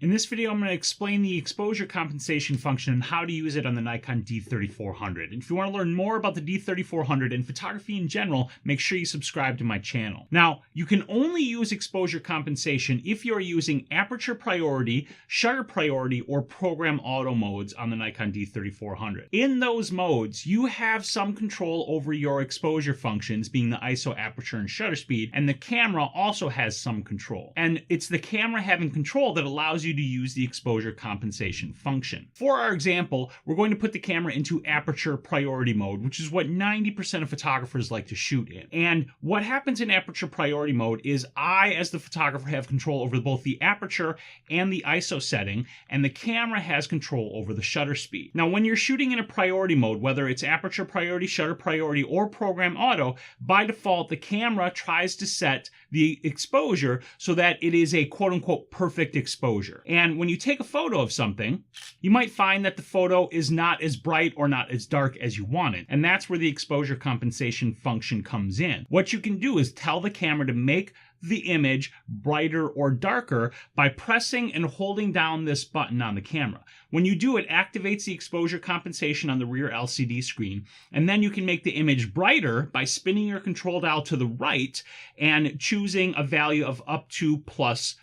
In this video, I'm going to explain the exposure compensation function and how to use it on the Nikon D3400. And if you want to learn more about the D3400 and photography in general, make sure you subscribe to my channel. Now, you can only use exposure compensation if you're using aperture priority, shutter priority, or program auto modes on the Nikon D3400. In those modes, you have some control over your exposure functions, being the ISO, aperture, and shutter speed, and the camera also has some control. And it's the camera having control that allows you to use the exposure compensation function. For our example, we're going to put the camera into aperture priority mode, which is what 90% of photographers like to shoot in. And what happens in aperture priority mode is I, as the photographer, have control over both the aperture and the ISO setting, and the camera has control over the shutter speed. Now, when you're shooting in a priority mode, whether it's aperture priority, shutter priority, or program auto, by default, the camera tries to set the exposure so that it is a quote-unquote perfect exposure. And when you take a photo of something, you might find that the photo is not as bright or not as dark as you want it. And that's where the exposure compensation function comes in. What you can do is tell the camera to make the image brighter or darker by pressing and holding down this button on the camera. When you do, it activates the exposure compensation on the rear LCD screen, and then you can make the image brighter by spinning your control dial to the right and choosing a value of up to +5.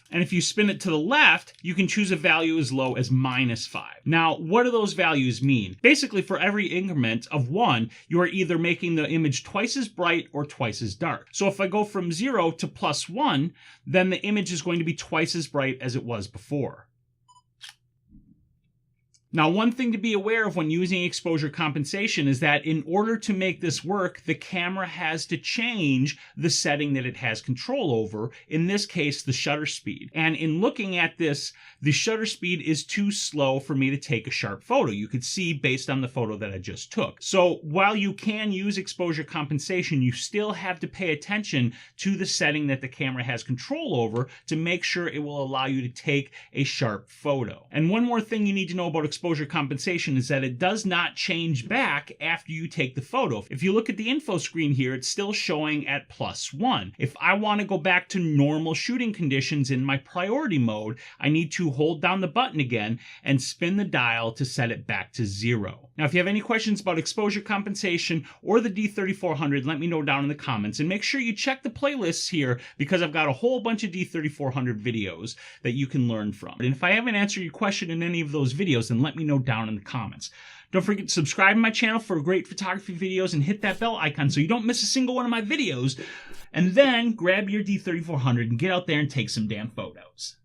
And if you spin it to the left, you can choose a value as low as -5. Now, what do those values mean? Basically, for every increment of 1, you are either making the image twice as bright or twice as dark. So if I go from 0 to +1, then the image is going to be twice as bright as it was before. Now, one thing to be aware of when using exposure compensation is that in order to make this work, the camera has to change the setting that it has control over, in this case, the shutter speed. And in looking at this, the shutter speed is too slow for me to take a sharp photo. You could see based on the photo that I just took. So while you can use exposure compensation, you still have to pay attention to the setting that the camera has control over to make sure it will allow you to take a sharp photo. And one more thing you need to know about exposure compensation is that it does not change back after you take the photo. If you look at the info screen here, it's still showing at +1. If I want to go back to normal shooting conditions in my priority mode, I need to hold down the button again and spin the dial to set it back to 0. Now, if you have any questions about exposure compensation or the D3400, let me know down in the comments, and make sure you check the playlists here because I've got a whole bunch of D3400 videos that you can learn from. And if I haven't answered your question in any of those videos, then let me know down in the comments. Don't forget to subscribe to my channel for great photography videos and hit that bell icon so you don't miss a single one of my videos. And then grab your D3400 and get out there and take some damn photos.